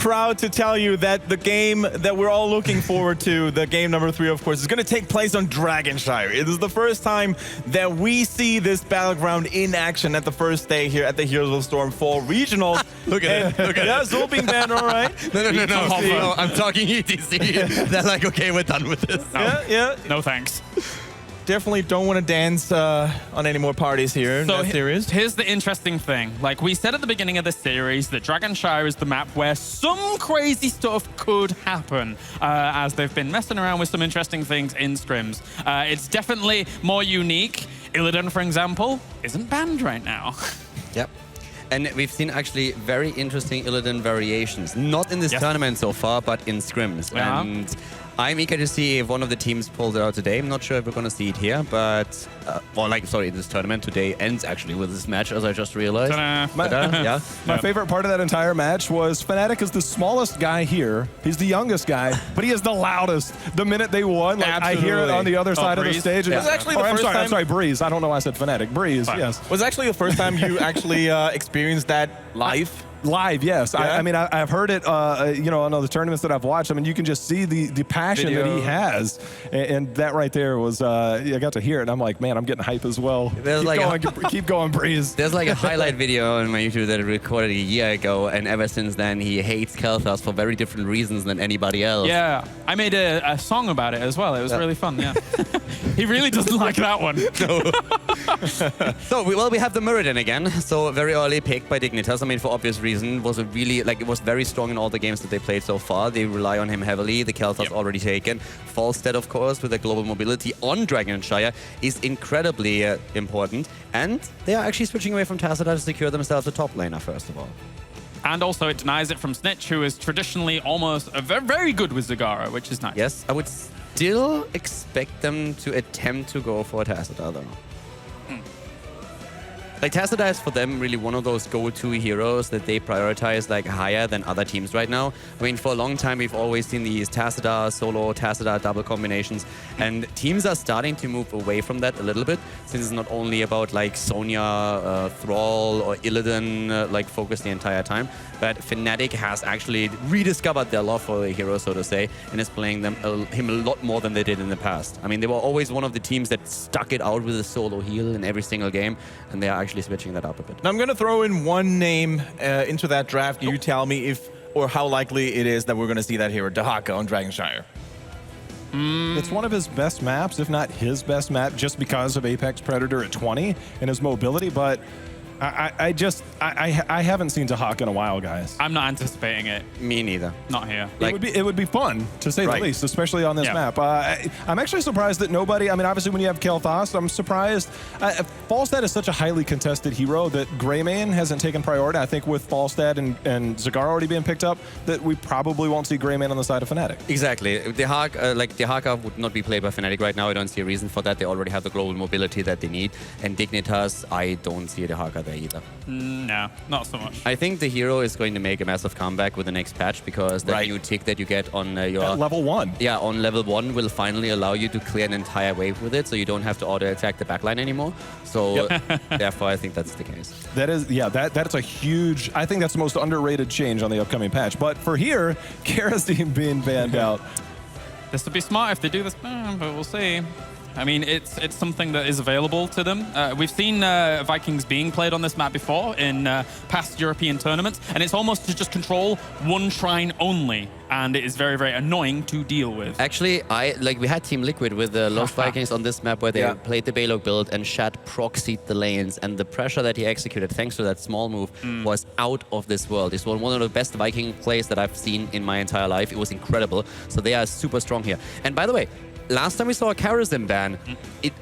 proud to tell you that the game that we're all looking forward to, the game number 3, of course, is going to take place on Dragonshire. It is the first time that we see this battleground in action at the first day here at the Heroes of Storm Fall Regionals. Look at it. Look at yeah, it. Zul being banned, all right. No, I'm talking ETC. They're like, okay, we're done with this. No. Yeah. No thanks. Definitely don't want to dance on any more parties here in that series. Here's the interesting thing. Like we said at the beginning of the series, that Dragonshire is the map where some crazy stuff could happen, as they've been messing around with some interesting things in scrims. It's definitely more unique. Illidan, for example, isn't banned right now. Yep. And we've seen actually very interesting Illidan variations. Not in this tournament so far, but in scrims. Yeah. And I'm eager to see if one of the teams pulls it out today. I'm not sure if we're going to see it here, but... this tournament today ends actually with this match, as I just realized. My favorite part of that entire match was Fnatic is the smallest guy here. He's the youngest guy, but he is the loudest. The minute they won, like, I hear it on the other side of the stage. It was actually the first time... I'm sorry, Breeze. I don't know why I said Fnatic. Breeze, yes. Was actually the first time you actually experienced that live? Live, yes. Yeah? I mean, I've heard it, on all the tournaments that I've watched. I mean, you can just see the passion that he has. And that right there was, I got to hear it, and I'm like, man, I'm getting hype as well. Keep going, Breeze. There's like a highlight video on my YouTube that I recorded a year ago, and ever since then, he hates Kel'Thas for very different reasons than anybody else. Yeah, I made a song about it as well. It was really fun, yeah. He really doesn't like that one. No. So, we have the Muradin again. So, very early pick by Dignitas. I mean, for obvious reasons. Was a really, it was very strong in all the games that they played so far. They rely on him heavily. The Kel'Thas already taken. Falstead, of course, with their global mobility on Dragonshire is incredibly important. And they are actually switching away from Tassadar to secure themselves a top laner, first of all. And also it denies it from Snitch, who is traditionally almost very good with Zagara, which is nice. Yes, I would still expect them to attempt to go for Tassadar, though. Like, Tassadar is for them really one of those go-to heroes that they prioritize like higher than other teams right now. I mean, for a long time, we've always seen these Tassadar solo, Tassadar double combinations, and teams are starting to move away from that a little bit, since it's not only about like Sonya, Thrall, or Illidan like focused the entire time, but Fnatic has actually rediscovered their love for the hero, so to say, and is playing him a lot more than they did in the past. I mean, they were always one of the teams that stuck it out with a solo heal in every single game, and they are actually switching that up a bit. Now I'm going to throw in one name into that draft. You tell me if or how likely it is that we're going to see that hero, Dahaka on Dragonshire. It's one of his best maps, if not his best map, just because of Apex Predator at 20 and his mobility, but I haven't seen Dahaka in a while, guys. I'm not anticipating it. Me neither. Not here. It would be fun, to say the least, especially on this map. I'm actually surprised that nobody, I mean, obviously when you have Kel'Thas, I'm surprised. Falstad is such a highly contested hero that Greymane hasn't taken priority. I think with Falstad and Zagara already being picked up, that we probably won't see Greymane on the side of Fnatic. Exactly. Dahaka would not be played by Fnatic right now. I don't see a reason for that. They already have the global mobility that they need. And Dignitas, I don't see Dahaka there either. No, not so much. I think the hero is going to make a massive comeback with the next patch, because that new tick that you get on your... At level 1. Yeah, on level 1 will finally allow you to clear an entire wave with it, so you don't have to auto-attack the backline anymore. So therefore, I think that's the case. That is, that's a huge... I think that's the most underrated change on the upcoming patch. But for here, Kerosene being banned out. This would be smart if they do this, but we'll see. I mean, it's something that is available to them. We've seen Vikings being played on this map before in past European tournaments, and it's almost to just control one shrine only, and it is very, very annoying to deal with. Actually, we had Team Liquid with the Lost Vikings on this map, where they played the Balog build, and Shad proxied the lanes, and the pressure that he executed thanks to that small move was out of this world. This was one of the best Viking plays that I've seen in my entire life. It was incredible. So they are super strong here. And by the way, last time we saw a Karazhan ban,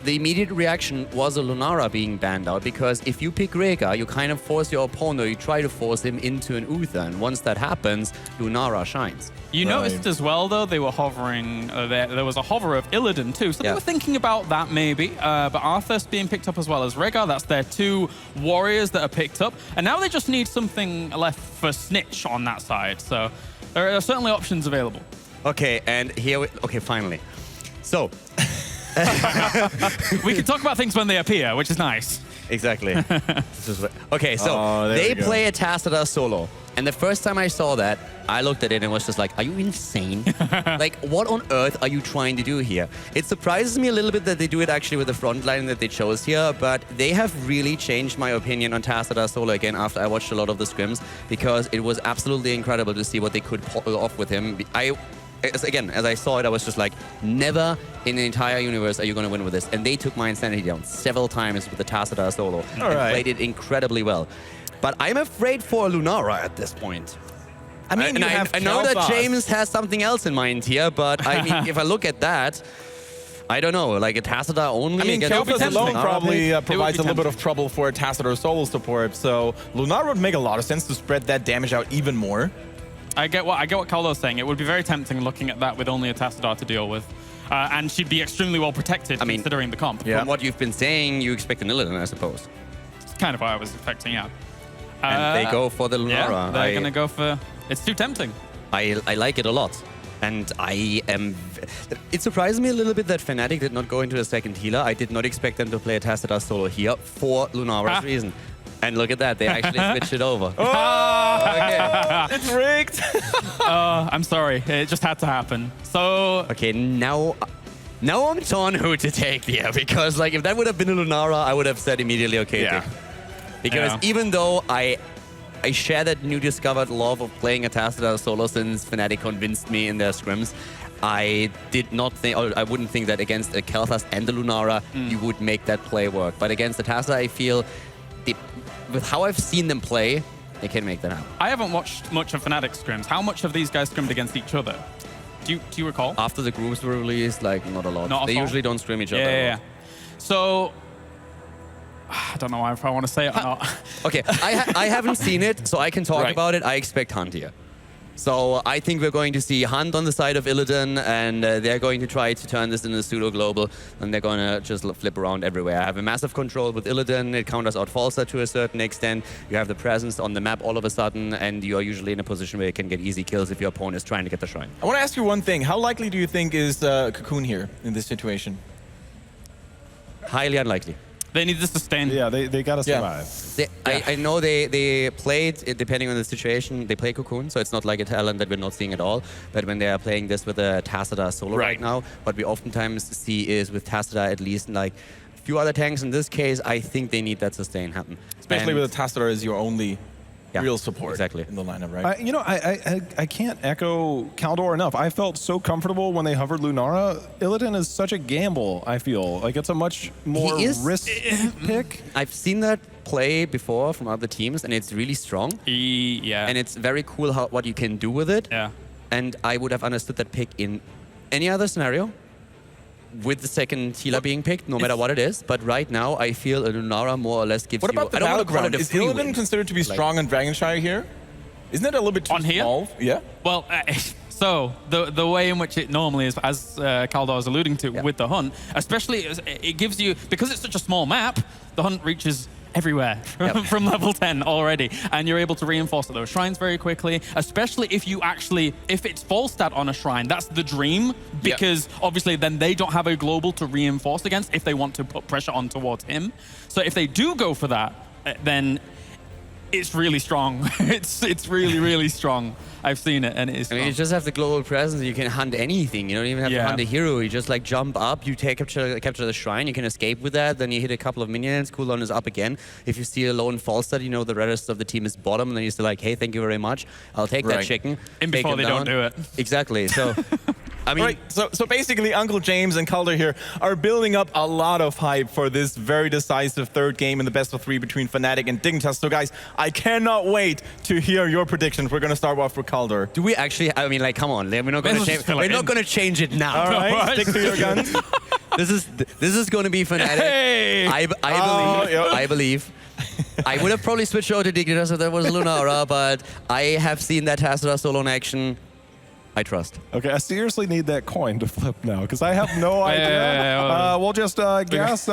the immediate reaction was a Lunara being banned out, because if you pick Rhaegar, you kind of force your opponent, or you try to force him into an Uther, and once that happens, Lunara shines. You noticed as well, though, they were hovering, there was a hover of Illidan too, so they were thinking about that maybe, but Arthur's being picked up as well as Rhaegar. That's their two warriors that are picked up, and now they just need something left for Snitch on that side, so there are certainly options available. Okay, and here finally. So, we can talk about things when they appear, which is nice. Exactly. Okay, so they play a Tassadar solo. And the first time I saw that, I looked at it and was just like, are you insane? Like, what on earth are you trying to do here? It surprises me a little bit that they do it actually with the front line that they chose here, but they have really changed my opinion on Tassadar solo again after I watched a lot of the scrims, because it was absolutely incredible to see what they could pull off with him. As I saw it, I was just like, never in the entire universe are you going to win with this. And they took my insanity down several times with the Tassadar solo and played it incredibly well. But I'm afraid for Lunara at this point. I mean, I know that James has something else in mind here, but I mean, if I look at that, I don't know, like a Tassadar only. I mean, Kel'Thas alone probably provides a little bit of trouble for a Tassadar solo support, so Lunara would make a lot of sense to spread that damage out even more. I get what Caldo's saying. It would be very tempting looking at that with only a Tassadar to deal with. And she'd be extremely well protected considering the comp. From what you've been saying, you expect an Illidan, I suppose. It's kind of what I was expecting, yeah. And they go for the Lunara. Yeah, they're going to go for... It's too tempting. I like it a lot. And I am... It surprised me a little bit that Fnatic did not go into a second healer. I did not expect them to play a Tassadar solo here for Lunara's reason. And look at that, they actually switched it over. Oh! Okay. It's rigged! I'm sorry, it just had to happen. So... Okay, now I'm torn who to take here, because like if that would have been a Lunara, I would have said immediately, okay, because even though I share that new discovered love of playing a Tassadar solo since Fnatic convinced me in their scrims, I did not think, or I wouldn't think that against a Kel'Thas and the Lunara, you would make that play work. But against the Tassadar, I feel, with how I've seen them play, they can make that happen. I haven't watched much of Fnatic scrims. How much have these guys scrimmed against each other? Do you recall? After the groups were released, like, not a lot. They usually don't scrim each other. Yeah. So... I don't know if I want to say it or not. Okay, I haven't seen it, so I can talk about it. I expect Hunt here. So I think we're going to see Hunt on the side of Illidan, and they're going to try to turn this into a pseudo-global, and they're going to just flip around everywhere. I have a massive control with Illidan. It counters out Falsa to a certain extent. You have the presence on the map all of a sudden, and you are usually in a position where you can get easy kills if your opponent is trying to get the shrine. I want to ask you one thing. How likely do you think is Cocoon here in this situation? Highly unlikely. They need to sustain. Yeah, they got to survive. I know they played, depending on the situation, they play Cocoon, so it's not like a talent that we're not seeing at all. But when they are playing this with a Tassadar solo right now, what we oftentimes see is with Tassadar at least like a few other tanks. In this case, I think they need that sustain happen. Especially with a Tassadar as your only real support in the lineup, right? I can't echo Caldor enough. I felt so comfortable when they hovered Lunara. Illidan is such a gamble, I feel. Like, it's a much more risk pick. I've seen that play before from other teams, and it's really strong. And it's very cool what you can do with it. Yeah. And I would have understood that pick in any other scenario, with the second healer being picked, no matter what it is. But right now, I feel a Lunara more or less gives you... What about the battleground? Is Illidan considered to be strong in Dragonshire here? Isn't it a little bit too small? Yeah. Well, so the way in which it normally is, as Caldor was alluding to with the Hunt, especially it gives you, because it's such a small map, the Hunt reaches everywhere from level 10 already, and you're able to reinforce those shrines very quickly, especially if it's full stat on a shrine. That's the dream, because obviously then they don't have a global to reinforce against if they want to put pressure on towards him. So if they do go for that, then it's really strong. It's really, really strong. I've seen it, and it is strong. I mean, you just have the global presence. You can hunt anything. You don't even have to hunt a hero. You just like jump up, you capture the shrine, you can escape with that, then you hit a couple of minions, cooldown is up again. If you see a lone false stat, you know the rest of the team is bottom, and then you're still like, hey, thank you very much. I'll take that chicken. And before they don't do it. Exactly. So... I mean, so basically, Uncle James and Calder here are building up a lot of hype for this very decisive third game in the best of 3 between Fnatic and Dignitas. So guys, I cannot wait to hear your predictions. We're going to start off with Calder. Do we actually? I mean, like, come on, we're not going to change. We're not going to change it now. All right, stick to your guns. This is going to be Fnatic. Hey! I believe. I would have probably switched over to Dignitas if there was Lunara, but I have seen that Tassadar solo in action. I trust. Okay, I seriously need that coin to flip now, because I have no idea. We'll just guess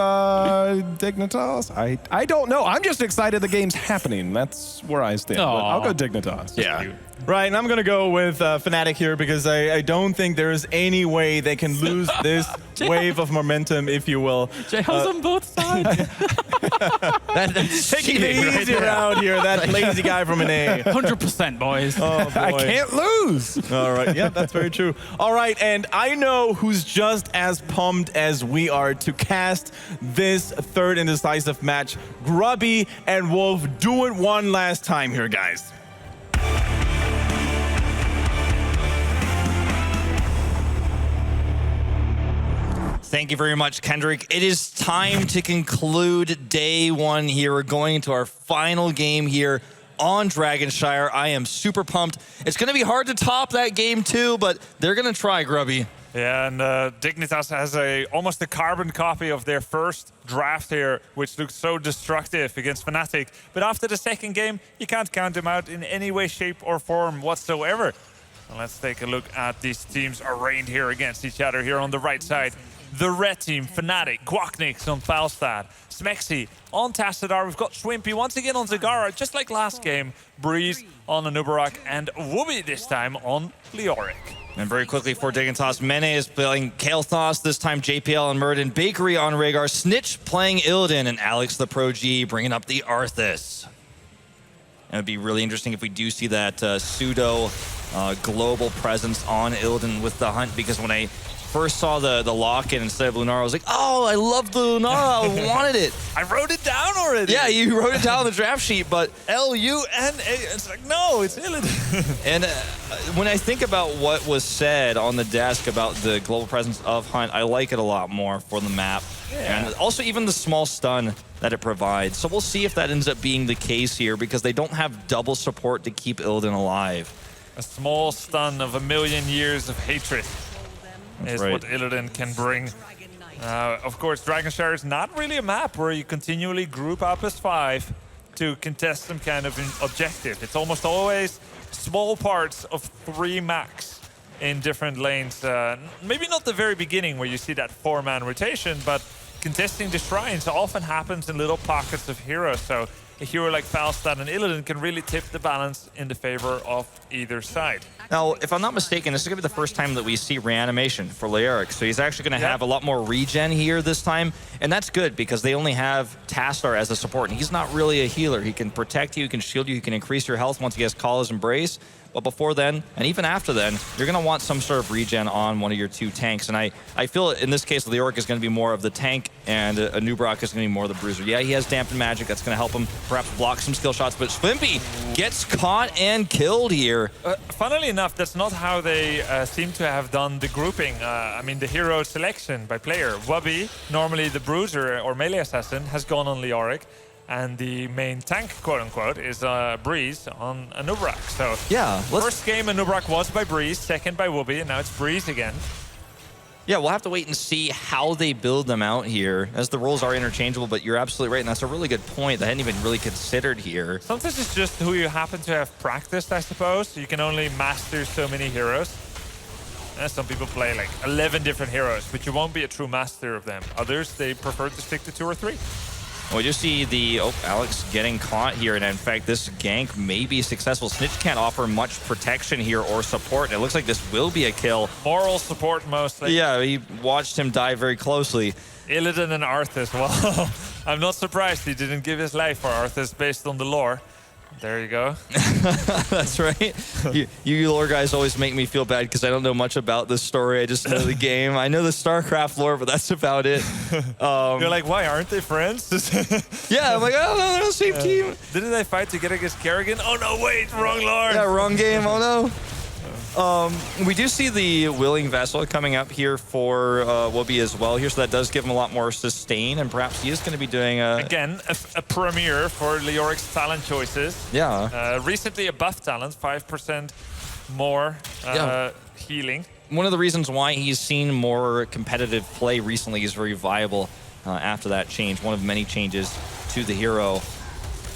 Dignitas. I don't know. I'm just excited the game's happening. That's where I stand. But I'll go Dignitas. Yeah. Right, and I'm going to go with Fnatic here because I don't think there is any way they can lose this wave of momentum, if you will. J-Ho's on both sides. That's Taking it cheating, right easy there. around here, that lazy guy from an A. 100%, boys. Oh, boy. I can't lose. All right, yeah, that's very true. All right, and I know who's just as pumped as we are to cast this third and decisive match. Grubby and Wolf, do it one last time here, guys. Thank you very much, Kendrick. It is time to conclude day one here. We're going into our final game here on Dragonshire. I am super pumped. It's going to be hard to top that game too, but they're going to try, Grubby. Yeah, and Dignitas has almost a carbon copy of their first draft here, which looked so destructive against Fnatic. But after the second game, you can't count them out in any way, shape, or form whatsoever. And let's take a look at these teams arrayed here against each other here on the right side. The red team, Fnatic, Quacknix on Falstad, Smexy on Tassadar. We've got Swimpy once again on Zagara, just like last game. Breeze on Anubarak, and Wooby this time on Leoric. And very quickly for Dignitas, Mene is playing Kael'thas, this time JPL and Murden, Bakery on Rhaegar, Snitch playing Illidan, and Alex the Pro G bringing up the Arthas. And it'd be really interesting if we do see that pseudo global presence on Illidan with the hunt, because when I first saw the lock-in instead of Lunara, I was like, oh, I love the Lunara, I wanted it. I wrote it down already. Yeah, you wrote it down on the draft sheet, but L-U-N-A. It's like, no, it's Illidan. And when I think about what was said on the desk about the global presence of Hunt, I like it a lot more for the map. Yeah. And also even the small stun that it provides. So we'll see if that ends up being the case here, because they don't have double support to keep Illidan alive. A small stun of 1,000,000 years of hatred is right. what Illidan can bring. Of course, Dragonshire is not really a map where you continually group up as 5 to contest some kind of objective. It's almost always small parts of 3 max in different lanes. Maybe not the very beginning where you see that 4-man rotation, but contesting the shrines often happens in little pockets of heroes. So a hero like Falstad and Illidan can really tip the balance in the favor of either side. Now, if I'm not mistaken, this is going to be the first time that we see reanimation for Leoric. So he's actually going to have a lot more regen here this time. And that's good, because they only have Tassadar as a support. And he's not really a healer. He can protect you, he can shield you, he can increase your health once he has Kala's Embrace. But before then, and even after then, you're going to want some sort of regen on one of your 2 tanks. And I feel in this case, Leoric is going to be more of the tank, and Anubarak is going to be more of the bruiser. Yeah, he has dampened magic. That's going to help him perhaps block some skill shots. But Swimpy gets caught and killed here. Funnily enough, that's not how they seem to have done the grouping. I mean, the hero selection by player. Wubby, normally the bruiser or melee assassin, has gone on Leoric. And the main tank, quote-unquote, is Breeze on Anubarak. So yeah, first game Anubarak was by Breeze, second by Wooby, and now it's Breeze again. Yeah, we'll have to wait and see how they build them out here, as the roles are interchangeable, but you're absolutely right, and that's a really good point that I hadn't even really considered here. Sometimes it's just who you happen to have practiced, I suppose. You can only master so many heroes. Some people play like 11 different heroes, but you won't be a true master of them. Others, they prefer to stick to 2 or 3. We just see the Alex getting caught here, and in fact, this gank may be successful. Snitch can't offer much protection here or support. It looks like this will be a kill. Moral support mostly. Yeah, he watched him die very closely. Illidan and Arthas. Well, I'm not surprised he didn't give his life for Arthas based on the lore. There you go. That's right. You lore guys always make me feel bad because I don't know much about this story. I just know the game. I know the StarCraft lore, but that's about it. You're like, why aren't they friends? Yeah, I'm like, oh, no, they're on the same team. Didn't they fight together against Kerrigan? Oh, no, wait, wrong lore. Yeah, wrong game. Oh, no. We do see the Willing Vessel coming up here for Wooby as well here, so that does give him a lot more sustain, and perhaps he is going to be doing again, a premiere for Leoric's talent choices. Yeah. Recently a buff talent, 5% more healing. One of the reasons why he's seen more competitive play recently is very viable after that change. One of many changes to the hero.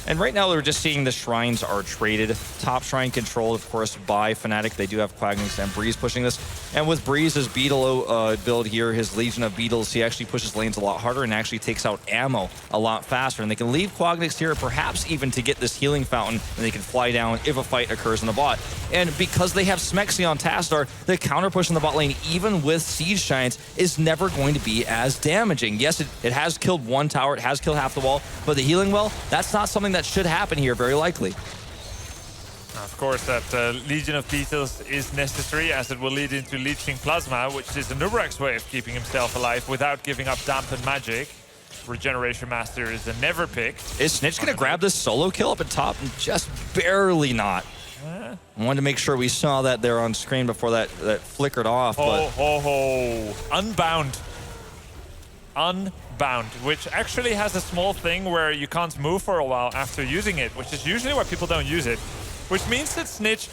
And right now, we're just seeing the shrines are traded. Top shrine controlled, of course, by Fnatic. They do have Quagnix and Breeze pushing this. And with Breeze's Beetle build here, his Legion of Beetles, he actually pushes lanes a lot harder and actually takes out ammo a lot faster. And they can leave Quagnix here, perhaps even to get this healing fountain, and they can fly down if a fight occurs in the bot. And because they have Smexy on Tassadar, the counter push in the bot lane, even with Siege Giants, is never going to be as damaging. Yes, it has killed one tower, it has killed half the wall, but the healing well, that's not something that should happen here, very likely. Of course, that Legion of Beetles is necessary, as it will lead into Leeching Plasma, which is a Nubrax's way of keeping himself alive without giving up Dampen Magic. Regeneration Master is a never pick. Is Snitch going to grab this solo kill up at top? Just barely not. I wanted to make sure we saw that there on screen before that flickered off. Unbound. Unbound, which actually has a small thing where you can't move for a while after using it, which is usually why people don't use it. Which means that Snitch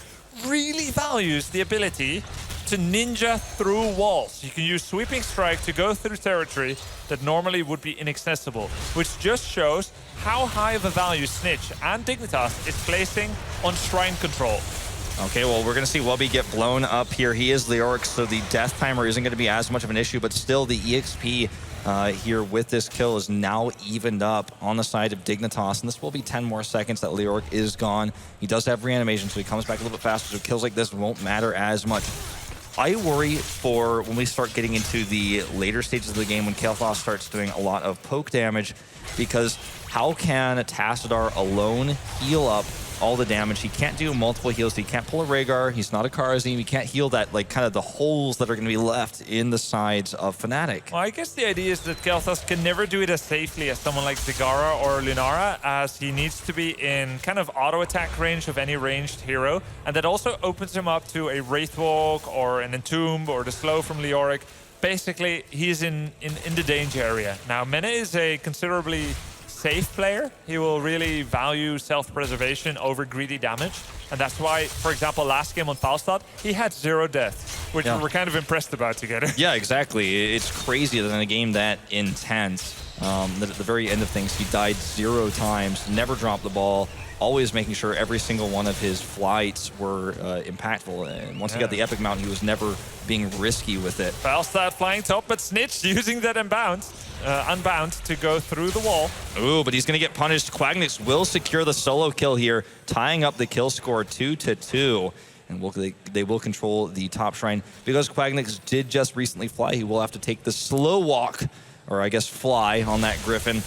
really values the ability to ninja through walls. You can use Sweeping Strike to go through territory that normally would be inaccessible, which just shows how high of a value Snitch and Dignitas is placing on shrine control. Okay, well, we're going to see Wubby get blown up here. He is Leoric, so the death timer isn't going to be as much of an issue, but still the EXP here with this kill is now evened up on the side of Dignitas, and this will be 10 more seconds that Leoric is gone. He does have reanimation, so he comes back a little bit faster, so kills like this won't matter as much. I worry for when we start getting into the later stages of the game, when Kael'thas starts doing a lot of poke damage, because how can Tassadar alone heal up all the damage? He can't do multiple heals. He can't pull a Rhaegar. He's not a Kharazim. He can't heal that, like, kind of the holes that are going to be left in the sides of Fnatic. Well, I guess the idea is that Kael'thas can never do it as safely as someone like Zigara or Lunara, as he needs to be in kind of auto-attack range of any ranged hero, and that also opens him up to a Wraithwalk or an Entomb or the slow from Leoric. Basically, he's in the danger area. Now, Mena is a considerably safe player. He will really value self-preservation over greedy damage. And that's why, for example, last game on Falstad, he had 0 deaths, which we were kind of impressed about together. Yeah, exactly. It's crazy that in a game that intense, that at the very end of things, he died 0 times, never dropped the ball, always making sure every single one of his flights were impactful. And once he got the Epic Mount, he was never being risky with it. Falstad flying top, but Snitch using that unbound to go through the wall. Ooh, but he's going to get punished. Quagnix will secure the solo kill here, tying up the kill score 2-2. And they will control the top shrine. Because Quagnix did just recently fly, he will have to take the slow walk, or I guess fly, on that Griffin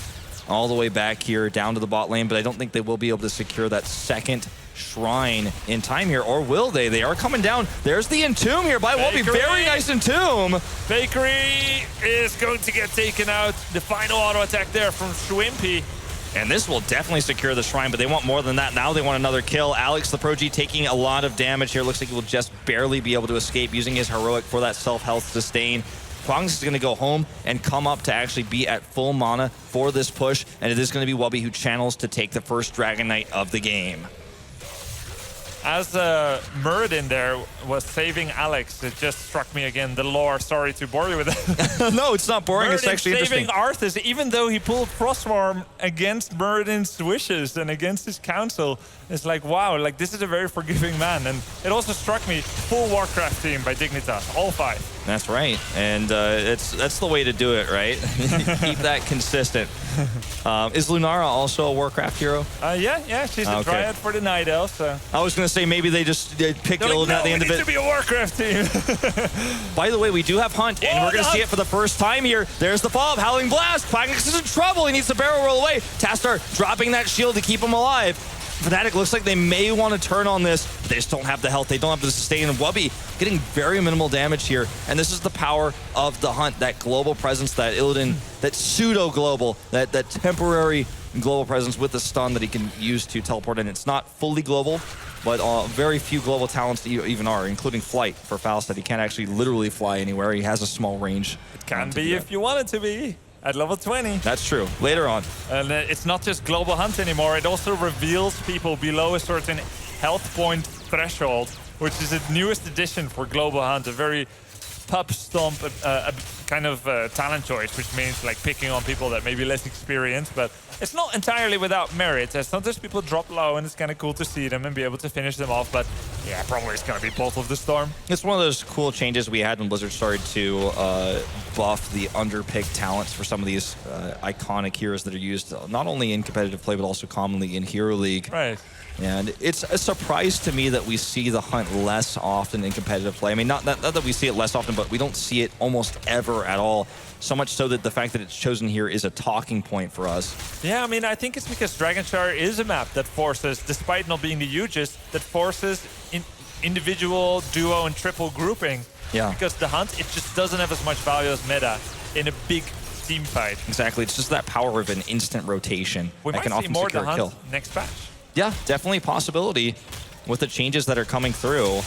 all the way back here down to the bot lane, but I don't think they will be able to secure that second shrine in time here, or will they? They are coming down. There's the Entomb here by Wubby. Very nice Entomb. Bakery is going to get taken out. The final auto attack there from Schwimpy. And this will definitely secure the shrine, but they want more than that. Now they want another kill. Alex the Pro-G taking a lot of damage here. Looks like he will just barely be able to escape, using his heroic for that self-health sustain. Quagnix is going to go home and come up to actually be at full mana for this push, and it is going to be Wubby who channels to take the first Dragon Knight of the game. As Muradin there was saving Alex, it just struck me again, the lore. Sorry to bore you with that. No, it's not boring. It's actually saving interesting. Arthas, even though he pulled Frostworm against Muradin's wishes and against his counsel. It's like, wow, like this is a very forgiving man. And it also struck me, full Warcraft team by Dignitas, all 5. That's right, and that's the way to do it, right? Keep that consistent. Is Lunara also a Warcraft hero? Yeah, she's a Dryad for the Night Elf. So. I was going to say maybe they just picked Illidan like, at the end of it. to be a Warcraft team. By the way, we do have Hunt, and we're going to see it for the first time here. There's the fall of Howling Blast. Quagnix is in trouble. He needs to barrel roll away. Tassadar dropping that shield to keep him alive. Fnatic looks like they may want to turn on this, but they just don't have the health. They don't have the sustain. And Wubby getting very minimal damage here. And this is the power of the Hunt, that global presence, that Illidan, that pseudo-global, that temporary global presence with the stun that he can use to teleport in. It's not fully global, but very few global talents even are, including flight for Falstad. He can't actually literally fly anywhere. He has a small range. It can be if you want it to be. At level 20. That's true. Later on. And it's not just Global Hunt anymore. It also reveals people below a certain health point threshold, which is the newest addition for Global Hunt. A very pub stomp a kind of talent choice, which means like picking on people that may be less experienced, but it's not entirely without merit. Sometimes people drop low and it's kind of cool to see them and be able to finish them off, but yeah, probably it's going to be Bolt of the Storm. It's one of those cool changes we had when Blizzard started to buff the underpicked talents for some of these iconic heroes that are used not only in competitive play, but also commonly in Hero League. Right. And it's a surprise to me that we see the hunt less often in competitive play. I mean, not that we see it less often, but we don't see it almost ever at all. So much so that the fact that it's chosen here is a talking point for us. Yeah, I mean, I think it's because Dragonshire is a map that forces, despite not being the hugest, that forces individual, duo, and triple grouping. Yeah. Because the hunt, it just doesn't have as much value as meta in a big team fight. Exactly. It's just that power of an instant rotation We that can might see often more secure the a kill. hunt next patch. Yeah, definitely a possibility with the changes that are coming through.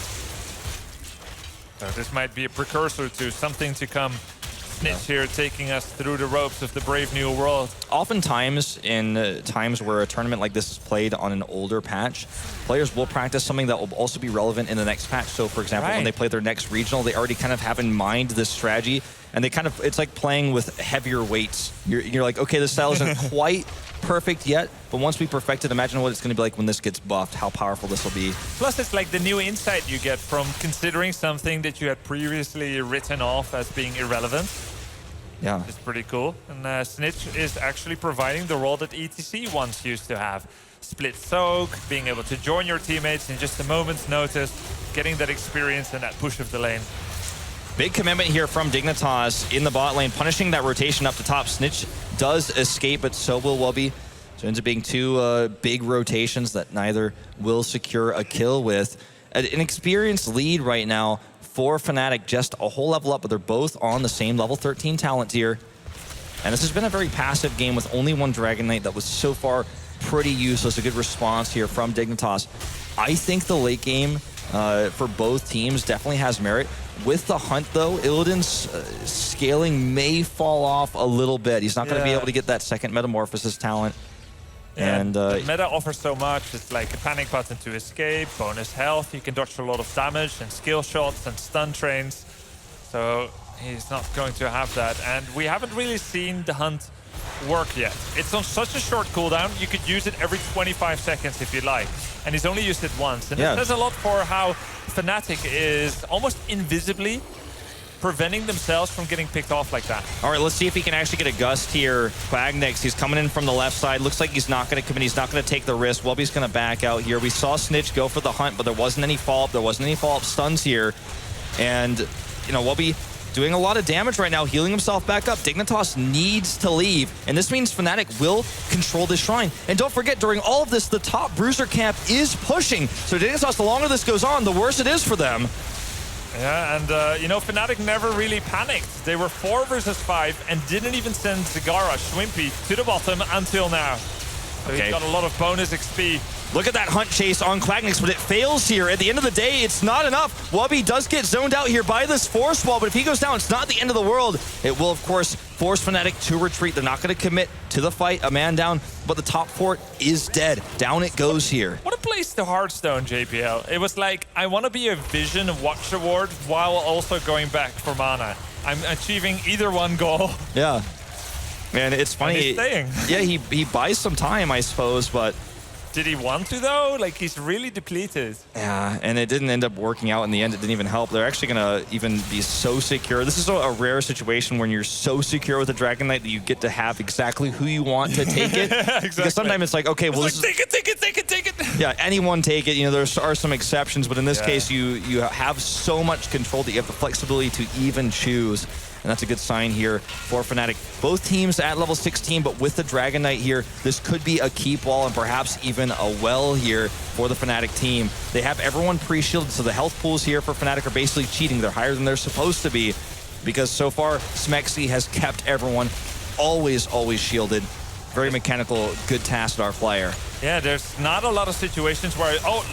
So this might be a precursor to something to come. Snitch here taking us through the ropes of the brave new world. Oftentimes, in times where a tournament like this is played on an older patch, players will practice something that will also be relevant in the next patch. So, for example, when they play their next regional, they already kind of have in mind this strategy, and they kind of, it's like playing with heavier weights. You're like, okay, this style isn't quite perfect yet, but once we perfect it, imagine what it's going to be like when this gets buffed, how powerful this will be. Plus, it's like the new insight you get from considering something that you had previously written off as being irrelevant. Yeah. It's pretty cool. And Snitch is actually providing the role that ETC once used to have. Split soak, being able to join your teammates in just a moment's notice, getting that experience and that push of the lane. Big commitment here from Dignitas in the bot lane, punishing that rotation up the top. Snitch does escape, but so will Wubby. So it ends up being two big rotations that neither will secure a kill with. An experienced lead right now for Fnatic, just a whole level up, but they're both on the same level 13 talent tier. And this has been a very passive game with only one Dragon Knight that was so far pretty useless. A good response here from Dignitas. I think the late game for both teams definitely has merit. With the hunt, though, Illidan's scaling may fall off a little bit. He's not going to be able to get that second Metamorphosis talent. Yeah, And the meta offers so much. It's like a panic button to escape, bonus health. You can dodge a lot of damage and skill shots and stun trains. So he's not going to have that. And we haven't really seen the hunt work yet. It's on such a short cooldown. You could use it every 25 seconds if you like. And he's only used it once. And it says a lot for how Fnatic is almost invisibly preventing themselves from getting picked off like that. All right, let's see if he can actually get a gust here. Quagnix, he's coming in from the left side. Looks like he's not going to come in. He's not going to take the risk. Wubby's going to back out here. We saw Snitch go for the hunt, but there wasn't any follow-up. There wasn't any follow-up stuns here. And, you know, Wubby doing a lot of damage right now, healing himself back up. Dignitas needs to leave, and this means Fnatic will control this shrine. And don't forget, during all of this, the top bruiser camp is pushing. So Dignitas, the longer this goes on, the worse it is for them. Yeah, and you know, Fnatic never really panicked. They were 4 versus 5 and didn't even send Zagara, Schwimpy to the bottom until now. So he's got a lot of bonus XP. Look at that hunt chase on Quagnix, but it fails here. At the end of the day, it's not enough. Wubby does get zoned out here by this force wall, but if he goes down, it's not the end of the world. It will, of course, force Fnatic to retreat. They're not going to commit to the fight. A man down, but the top fort is dead. Down it goes here. What a place to Hearthstone, JPL. It was like, I want to be a Vision Watch Award while also going back for mana. I'm achieving either one goal. Yeah. Man, it's funny. And he's staying. Yeah, he buys some time, I suppose, but... Did he want to, though? Like, he's really depleted. Yeah, and it didn't end up working out in the end. It didn't even help. They're actually going to even be so secure. This is a rare situation when you're so secure with a Dragon Knight that you get to have exactly who you want to take it. Exactly. Because sometimes it's like, okay, well, it's like, take it. Yeah, anyone take it. You know, there are some exceptions, but in this case, you have so much control that you have the flexibility to even choose. And that's a good sign here for Fnatic. Both teams at level 16, but with the Dragon Knight here, this could be a keep wall and perhaps even a well here for the Fnatic team. They have everyone pre-shielded, so the health pools here for Fnatic are basically cheating. They're higher than they're supposed to be because so far, Smexy has kept everyone always shielded. Very mechanical, good Tassadar player. Yeah, there's not a lot of situations where, oh,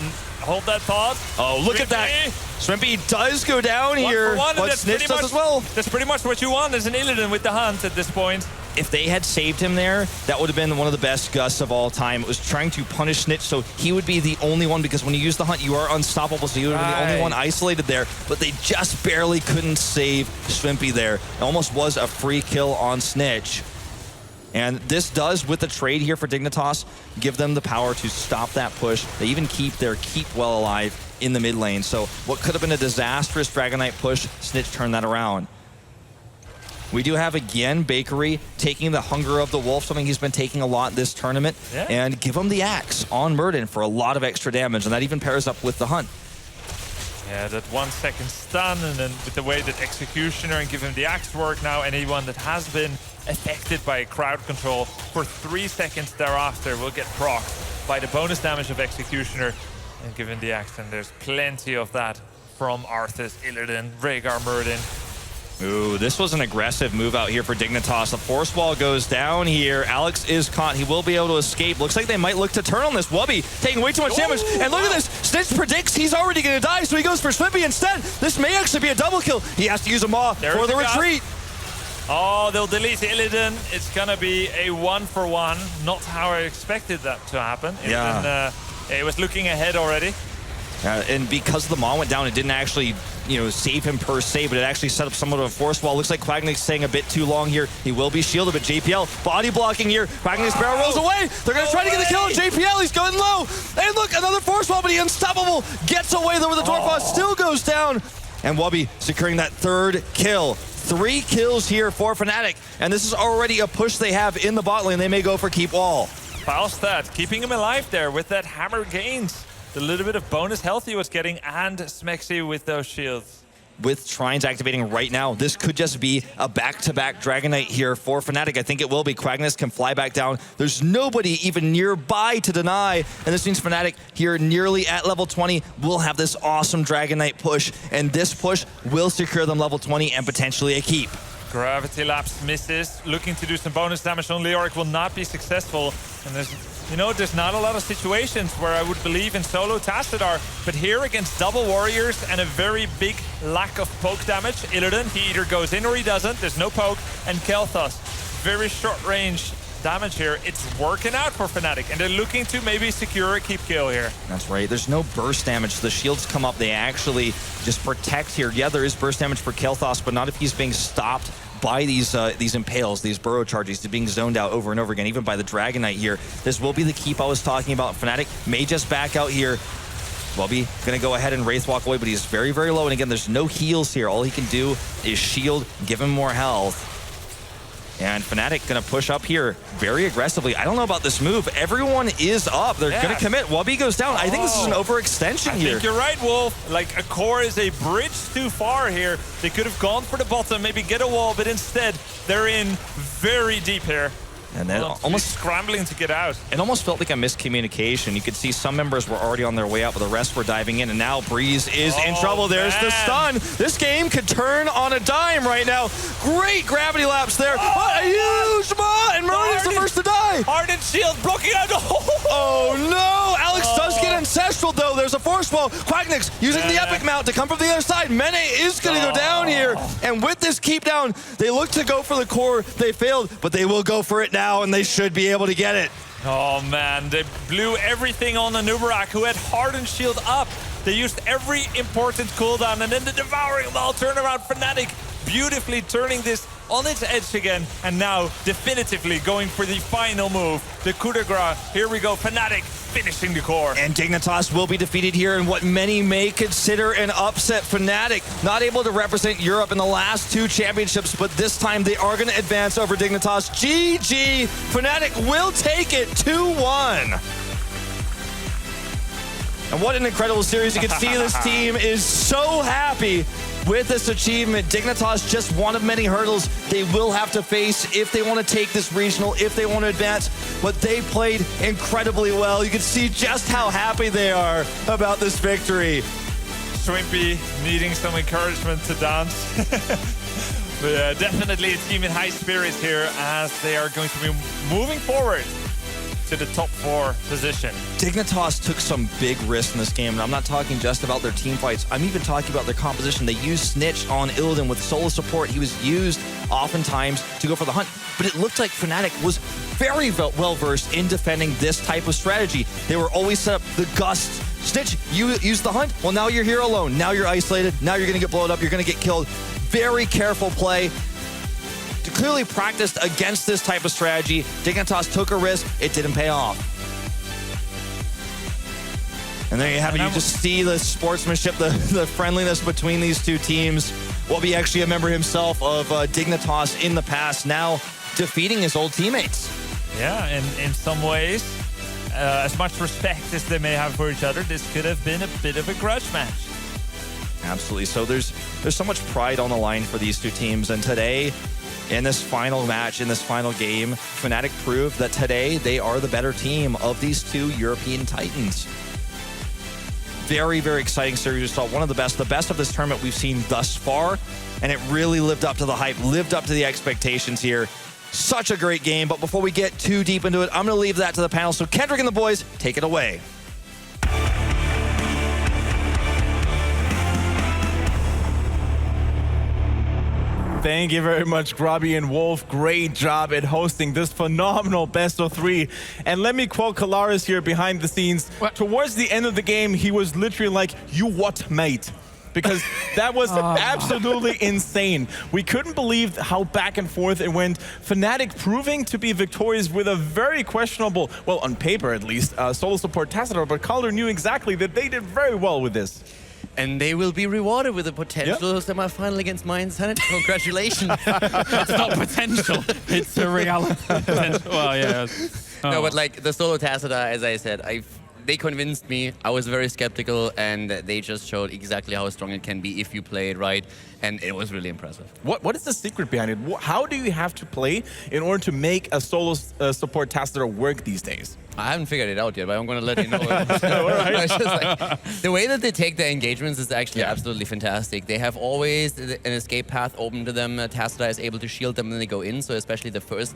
hold that thought. Oh, look at that. Swimpy does go down here, One for one, but Snitch does as well. That's pretty much what you want as an Illidan with the hunt at this point. If they had saved him there, that would have been one of the best gusts of all time. It was trying to punish Snitch, so he would be the only one, because when you use the hunt, you are unstoppable, so you would have been the only one isolated there. But they just barely couldn't save Swimpy there. It almost was a free kill on Snitch. And this does, with the trade here for Dignitas, give them the power to stop that push. They even keep their keep well alive in the mid lane. So what could have been a disastrous Dragon Knight push, Snitch turned that around. We do have, again, Bakery taking the Hunger of the Wolf, something he's been taking a lot this tournament, and give him the Axe on Murden for a lot of extra damage, and that even pairs up with the Hunt. Yeah, that 1 second stun, and then with the way that Executioner and give him the Axe work now, anyone that has been affected by crowd control for 3 seconds thereafter will get procced by the bonus damage of Executioner and give him the Axe, and there's plenty of that from Arthas, Illidan, Rhaegar, Murden. Ooh, this was an aggressive move out here for Dignitas. The force wall goes down here. Alex is caught. He will be able to escape. Looks like they might look to turn on this. Wubby taking way too much damage. And look at this. Snitch predicts he's already going to die, so he goes for Swimpy instead. This may actually be a double kill. He has to use a Maw for the retreat. Oh, they'll delete Illidan. It's going to be a 1-for-1. Not how I expected that to happen. Yeah. It was looking ahead already. And because the Maw went down, it didn't actually, save him per se, but it actually set up somewhat of a force wall. Looks like Quagnix staying a bit too long here. He will be shielded, but JPL body blocking here. Quagnix barrel rolls away. They're going to try to get the kill on JPL. He's going low. And look, another force wall, but he unstoppable. Gets away though with the Dwarf Boss. Still goes down. And Wubby securing that 3rd kill. 3 kills here for Fnatic. And this is already a push they have in the bot lane. They may go for keep wall. Falstad keeping him alive there with that hammer gains. The little bit of bonus health he was getting, and Smexy with those shields. With Trines activating right now, this could just be a back-to-back Dragon Knight here for Fnatic. I think it will be. Quagnix can fly back down. There's nobody even nearby to deny. And this means Fnatic here nearly at level 20 will have this awesome Dragon Knight push. And this push will secure them level 20 and potentially a keep. Gravity Lapse misses. Looking to do some bonus damage on Leoric will not be successful. And there's not a lot of situations where I would believe in solo Tassadar, but here against double warriors and a very big lack of poke damage, Illidan, he either goes in or he doesn't. There's no poke. And Kel'Thas, very short range damage here. It's working out for Fnatic, and they're looking to maybe secure a keep kill here. That's right. There's no burst damage. The shields come up. They actually just protect here. Yeah, there is burst damage for Kel'Thas, but not if he's being stopped by these impales, these burrow charges, being zoned out over and over again, even by the Dragon Knight here. This will be the keep I was talking about. Fnatic may just back out here. Wubby going to go ahead and Wraith walk away, but he's very, very low. And again, there's no heals here. All he can do is shield, give him more health. And Fnatic going to push up here very aggressively. I don't know about this move. Everyone is up. They're going to commit. Wubby goes down. I think this is an overextension here. I think you're right, Wolf. Like, a core is a bridge too far here. They could have gone for the bottom, maybe get a wall, but instead they're in very deep here. And then almost scrambling to get out. It almost felt like a miscommunication. You could see some members were already on their way out, but the rest were diving in, and now Breeze is in trouble. There's the stun. This game could turn on a dime right now. Great gravity lapse there. What a huge Maw, and Murden's the first to die. Ardent Shield blocking out. Oh no! Alex does get Ancestral though. There's a force wall. Quagnix using the Epic Mount to come from the other side. Mene is going to go down here, and with this keep down, they look to go for the core. They failed, but they will go for it now, and they should be able to get it. Oh man, they blew everything on the Nubarak, who had Hardened Shield up. They used every important cooldown, and then the Devouring Maul turnaround. Fnatic beautifully turning this on its edge again, and now definitively going for the final move, the coup de grace. Here we go, Fnatic finishing the core. And Dignitas will be defeated here in what many may consider an upset. Fnatic not able to represent Europe in the last 2 championships, but this time they are going to advance over Dignitas. GG! Fnatic will take it 2-1. And what an incredible series. You can see this team is so happy with this achievement. Dignitas just one of many hurdles they will have to face if they want to take this regional, if they want to advance. But they played incredibly well. You can see just how happy they are about this victory. Swimpy needing some encouragement to dance. But definitely a team in high spirits here, as they are going to be moving forward to the top 4 position. Dignitas took some big risks in this game, and I'm not talking just about their team fights. I'm even talking about their composition. They used Snitch on Illidan with solo support. He was used oftentimes to go for the hunt, but it looked like Fnatic was very well-versed in defending this type of strategy. They were always set up the Gust. Snitch, you use the hunt. Well, now you're here alone. Now you're isolated. Now you're going to get blown up. You're going to get killed. Very careful play. Clearly practiced against this type of strategy. Dignitas took a risk. It didn't pay off. And there you have it. You just see the sportsmanship, the friendliness between these two teams. Wobby actually a member himself of Dignitas in the past, now defeating his old teammates. Yeah, and in some ways, as much respect as they may have for each other, this could have been a bit of a grudge match. Absolutely. So there's so much pride on the line for these two teams. And today, in this final match, in this final game, Fnatic proved that today they are the better team of these two European Titans. Very, very exciting series. We saw one of the best of this tournament we've seen thus far. And it really lived up to the hype, lived up to the expectations here. Such a great game. But before we get too deep into it, I'm going to leave that to the panel. So Kendrick and the boys, take it away. Thank you very much, Grobby and Wolf. Great job at hosting this phenomenal best of 3. And let me quote Kalaris here behind the scenes. What? Towards the end of the game, he was literally like, "You what, mate?" Because that was absolutely insane. We couldn't believe how back and forth it went. Fnatic proving to be victorious with a very questionable, well, on paper at least, solo support Tassadar, but Calder knew exactly that they did very well with this. And they will be rewarded with a potential semi-final against Mainz. Congratulations. It's not potential. It's a reality. Well, yeah. No, but like the solo Tassadar, as I said, they convinced me. I was very skeptical, and they just showed exactly how strong it can be if you play it right, and it was really impressive. What is the secret behind it? How do you have to play in order to make a solo support Tassadar work these days? I haven't figured it out yet, but I'm going to let you know. It's just like, the way that they take their engagements is actually absolutely fantastic. They have always an escape path open to them. Tassadar is able to shield them when they go in, so especially the first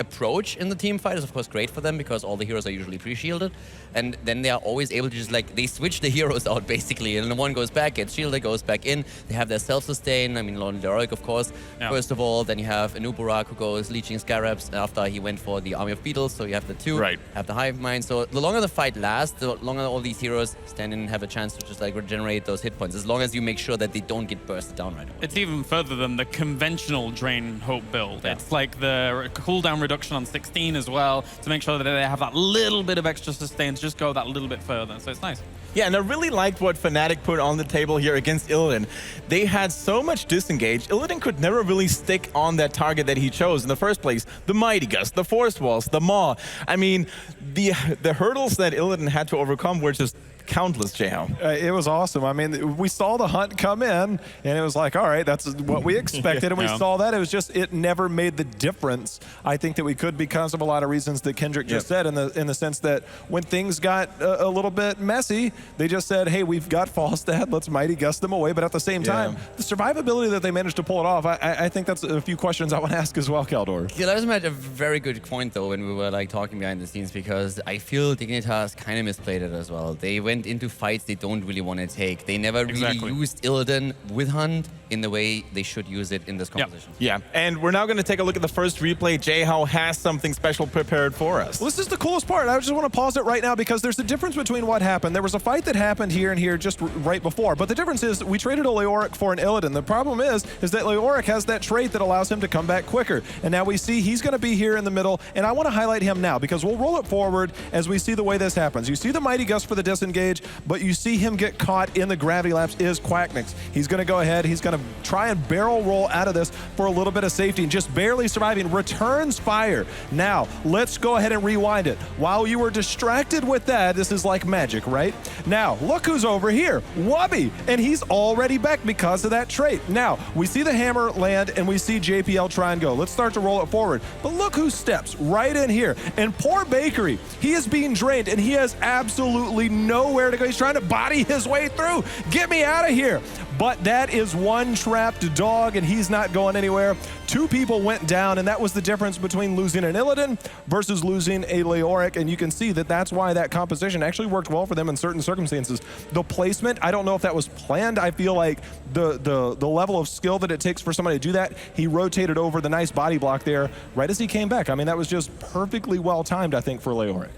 approach in the team fight is of course great for them because all the heroes are usually pre-shielded, and then they are always able to just like, they switch the heroes out basically, and the one goes back, gets shielded, goes back in. They have their self-sustain. I mean, Lord Heroic of course, first of all. Then you have Anuburak who goes leeching Scarabs after he went for the Army of Beetles, so you have the two, have the Hive Mind. So the longer the fight lasts, the longer all these heroes stand in and have a chance to just like regenerate those hit points, as long as you make sure that they don't get bursted down right away. It's even further than the conventional Drain Hope build. It's like the cooldown reduction on 16 as well, to make sure that they have that little bit of extra sustain to just go that little bit further. So it's nice. Yeah, and I really liked what Fnatic put on the table here against Illidan. They had so much disengage. Illidan could never really stick on that target that he chose in the first place. The Mighty Gust, the Force Walls, the Maw. I mean, the hurdles that Illidan had to overcome were just countless, J-Ho. It was awesome. I mean, we saw the hunt come in, and it was like, all right, that's what we expected, and we saw that. It was just, it never made the difference. I think that we could, because of a lot of reasons that Kendrick just said, in the sense that when things got a little bit messy, they just said, hey, we've got Falstad, let's Mighty Gust them away. But at the same time, the survivability that they managed to pull it off, I think that's a few questions I want to ask as well, Kaldor. Yeah, that was a very good point, though, when we were like talking behind the scenes, because I feel Dignitas kind of misplayed it as well. They went into fights they don't really want to take. They never really used Illidan with Hunt in the way they should use it in this composition. Yeah, and we're now going to take a look at the first replay. J-Ho has something special prepared for us. Well, this is the coolest part. I just want to pause it right now because there's a difference between what happened. There was a fight that happened here and here just right before, but the difference is we traded a Leoric for an Illidan. The problem is that Leoric has that trait that allows him to come back quicker, and now we see he's going to be here in the middle, and I want to highlight him now because we'll roll it forward as we see the way this happens. You see the Mighty Gust for the disengage, but you see him get caught in the gravity lapse is Quacknix. He's going to go ahead, he's going to try and barrel roll out of this for a little bit of safety, and just barely surviving, returns fire. Now, let's go ahead and rewind it. While you were distracted with that, this is like magic, right? Now, look who's over here, Wobby, and he's already back because of that trait. Now, we see the hammer land, and we see JPL try and go. Let's start to roll it forward, but look who steps right in here, and poor Bakery, he is being drained, and he has absolutely nowhere to go. He's trying to body his way through. Get me out of here. but that is one trapped dog, and he's not going anywhere. 2 people went down, and that was the difference between losing an Illidan versus losing a Leoric, and you can see that that's why that composition actually worked well for them in certain circumstances. The placement, I don't know if that was planned. I feel like the level of skill that it takes for somebody to do that, he rotated over the nice body block there right as he came back. I mean, that was just perfectly well timed, I think, for Leoric.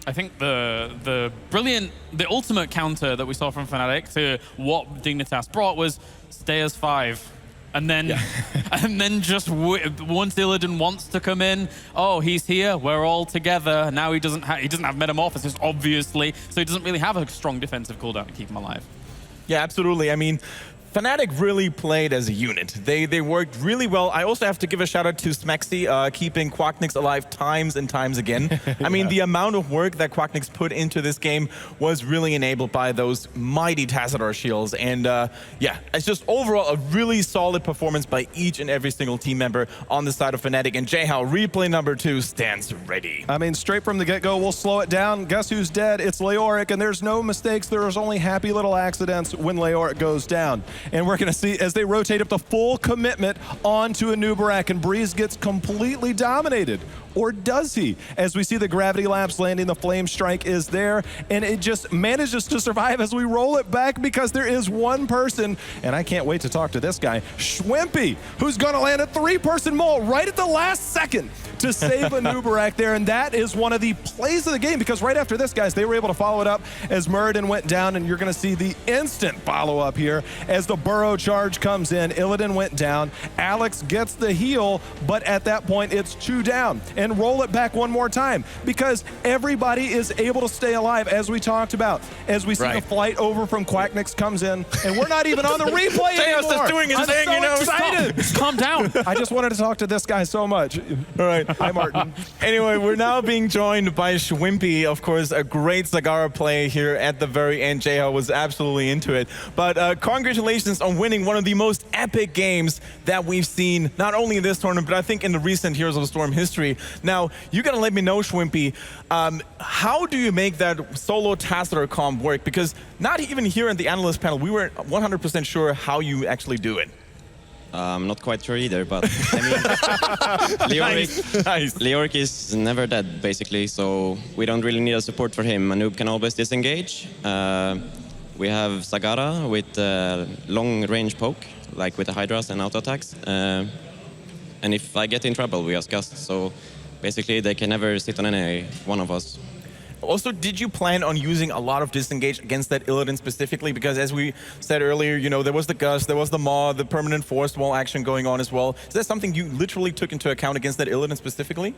I think the ultimate counter that we saw from Fnatic to what Dignitas brought was stay as 5. And then, and then just once Illidan wants to come in, oh, he's here, we're all together. Now he doesn't have Metamorphosis, obviously, so he doesn't really have a strong defensive cooldown to keep him alive. Yeah, absolutely. I mean, Fnatic really played as a unit. They worked really well. I also have to give a shout out to Smexy, keeping Quacknix alive times and times again. I mean, the amount of work that Quacknix put into this game was really enabled by those mighty Tassadar shields. And yeah, it's just overall a really solid performance by each and every single team member on the side of Fnatic. And Jayhao, replay number 2 stands ready. I mean, straight from the get-go, we'll slow it down. Guess who's dead? It's Leoric, and there's no mistakes. There's only happy little accidents when Leoric goes down. And we're going to see as they rotate up the full commitment onto a Nubarak, and Breeze gets completely dominated. Or does he? As we see the gravity lapse landing, the flame strike is there, and it just manages to survive as we roll it back because there is one person, and I can't wait to talk to this guy, Schwimpy, who's going to land a 3-person mole right at the last second to save a Nubarak there, and that is one of the plays of the game because right after this, guys, they were able to follow it up as Muradin went down, and you're going to see the instant follow-up here as the Burrow charge comes in. Illidan went down. Alex gets the heal, but at that point, it's 2 down. And roll it back one more time because everybody is able to stay alive as we talked about. As we see the flight over from Quacknix comes in, and we're not even on the replay anymore. Just doing his thing, so you know. Excited. Calm down. I just wanted to talk to this guy so much. All right. Hi, Martin. Anyway, we're now being joined by Schwimpy. Of course, a great Zagara play here at the very end. Jayhao was absolutely into it. But congratulations on winning one of the most epic games that we've seen, not only in this tournament, but I think in the recent Heroes of the Storm history. Now, you gotta let me know, Schwimpy, how do you make that solo Tassadar comp work? Because not even here in the analyst panel, we weren't 100% sure how you actually do it. I'm not quite sure either, but I mean, Leoric is never dead, basically, so we don't really need a support for him. A noob can always disengage. We have Zagara with long-range poke, like with the Hydras and auto-attacks. And if I get in trouble, we have Gust, so basically they can never sit on any one of us. Also, did you plan on using a lot of disengage against that Illidan specifically? Because as we said earlier, you know, there was the Gust, there was the Maw, the permanent forced wall action going on as well. Is that something you literally took into account against that Illidan specifically?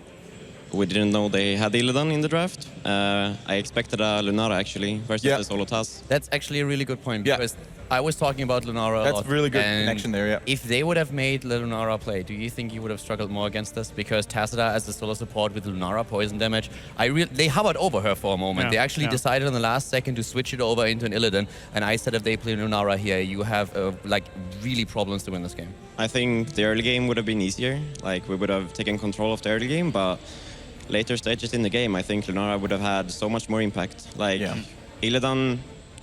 We didn't know they had Illidan in the draft. I expected a Lunara actually versus the solo TAS. That's actually a really good point because I was talking about Lunara a lot. That's really good connection there, yeah. If they would have made the Lunara play, do you think you would have struggled more against us? Because Tassadar as the solo support with Lunara poison damage, they hovered over her for a moment. They actually decided on the last second to switch it over into an Illidan, and I said if they play Lunara here, you have like really problems to win this game. I think the early game would have been easier. Like we would have taken control of the early game, but later stages in the game, I think Lunara would have had so much more impact. Like Illidan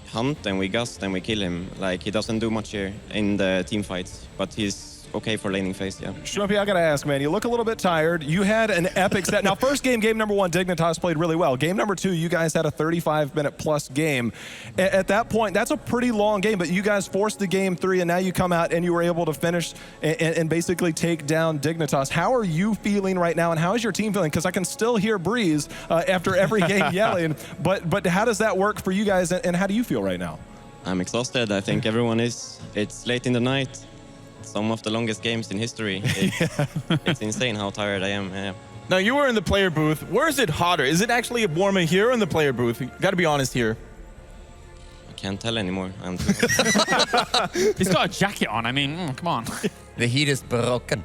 hunt and we gust and we kill him. Like he doesn't do much here in the team fights, but he's okay for laning phase, Schwimpy, I gotta ask, man, you look a little bit tired. You had an epic set. Now, first game number 1, Dignitas played really well. Game number 2, you guys had a 35-minute plus game. At that point, that's a pretty long game, but you guys forced the game 3, and now you come out and you were able to finish and basically take down Dignitas. How are you feeling right now, and how is your team feeling? Because I can still hear Breeze after every game yelling, but how does that work for you guys, and how do you feel right now? I'm exhausted. I think everyone is. It's late in the night. Some of the longest games in history. It's insane how tired I am. Now, you were in the player booth. Where is it hotter? Is it actually warmer here or in the player booth? You gotta be honest here. I can't tell anymore. He's got a jacket on. I mean, come on. The heat is broken.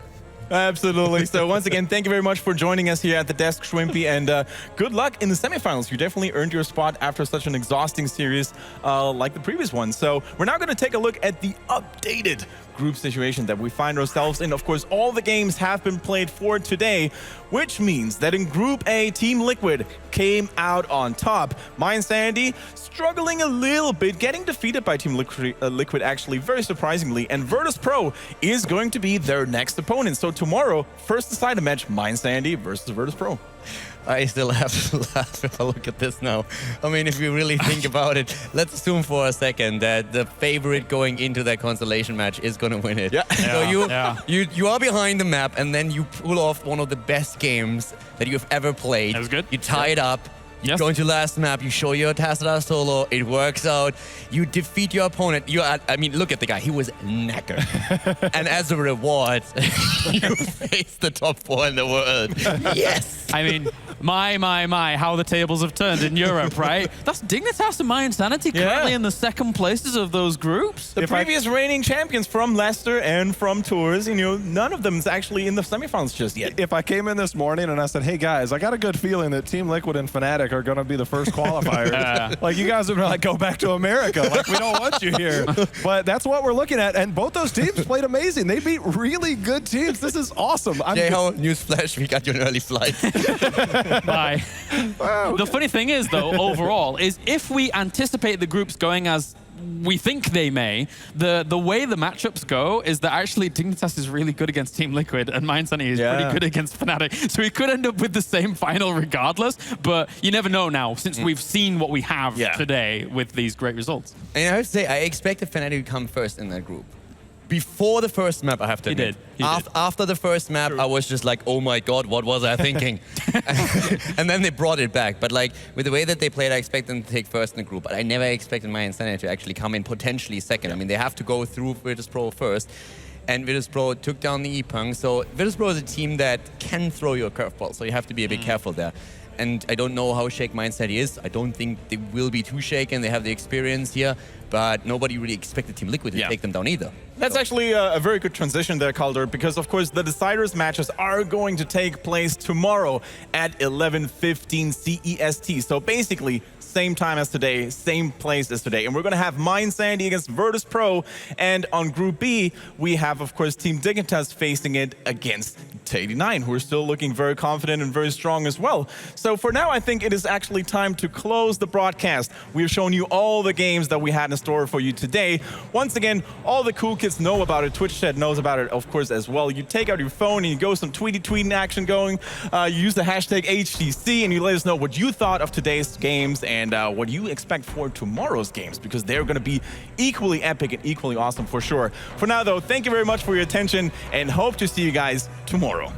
Absolutely. So once again, thank you very much for joining us here at the desk, Schwimpy, and good luck in the semifinals. You definitely earned your spot after such an exhausting series like the previous one. So we're now going to take a look at the updated group situation that we find ourselves in. Of course, all the games have been played for today, which means that in Group A, Team Liquid came out on top. Mindsanity struggling a little bit, getting defeated by Team Liquid actually, very surprisingly, and Virtus.pro is going to be their next opponent. So tomorrow, first decided match, Mindsanity versus Virtus.pro. I still have to laugh if I look at this now. I mean, if you really think about it, let's assume for a second that the favorite going into that constellation match is going to win it. Yeah. So you are behind the map, and then you pull off one of the best games that you've ever played. That was good. You tie it up. Yes. Go into last map, you show your Tassadar solo, it works out, you defeat your opponent. I mean, look at the guy, he was knackered. And as a reward, you face the top 4 in the world. Yes! I mean, my, how the tables have turned in Europe, right? That's Dignitas and Mindsanity currently in the second places of those groups. The previous reigning champions from Leicester and from Tours, none of them is actually in the semifinals just yet. If I came in this morning and I said, hey guys, I got a good feeling that Team Liquid and Fnatic are going to be the first qualifiers. Like, you guys would be like, go back to America. Like, we don't want you here. But that's what we're looking at. And both those teams played amazing. They beat really good teams. This is awesome. J-Ho, newsflash, we got you an early flight. Bye. Wow. The funny thing is, though, overall, is if we anticipate the groups going as we think they may, the way the matchups go is that actually Dignitas is really good against Team Liquid and Mindsanity is pretty good against Fnatic. So we could end up with the same final regardless, but you never know now since we've seen what we have today with these great results. And I have to say, I expected Fnatic to come first in that group. Before the first map, I have to admit. He did. After the first map, I was just like, oh my god, what was I thinking? And then they brought it back. But like, with the way that they played, I expected them to take first in the group. But I never expected Mindsanity to actually come in potentially second. I mean, they have to go through Virtus.pro first. And Virtus.pro took down the E-Punk. So Virtus.pro is a team that can throw you a curveball. So you have to be a bit careful there. And I don't know how shake Mindsanity is. I don't think they will be too shaken. They have the experience here. But nobody really expected Team Liquid to take them down either. That's actually a very good transition there, Calder, because of course the deciders matches are going to take place tomorrow at 11:15 CEST. So basically, same time as today, same place as today. And we're going to have Mindsanity against Virtus.pro. And on Group B, we have, of course, Team Dignitas facing it against T89, who are still looking very confident and very strong as well. So for now, I think it is actually time to close the broadcast. We've shown you all the games that we had in store for you today. Once again, all the cool kids know about it. Twitch chat knows about it, of course, as well. You take out your phone and you go some tweeting action going. You use the hashtag HTC and you let us know what you thought of today's games and what you expect for tomorrow's games, because they're going to be equally epic and equally awesome for sure. For now, though, thank you very much for your attention and hope to see you guys tomorrow.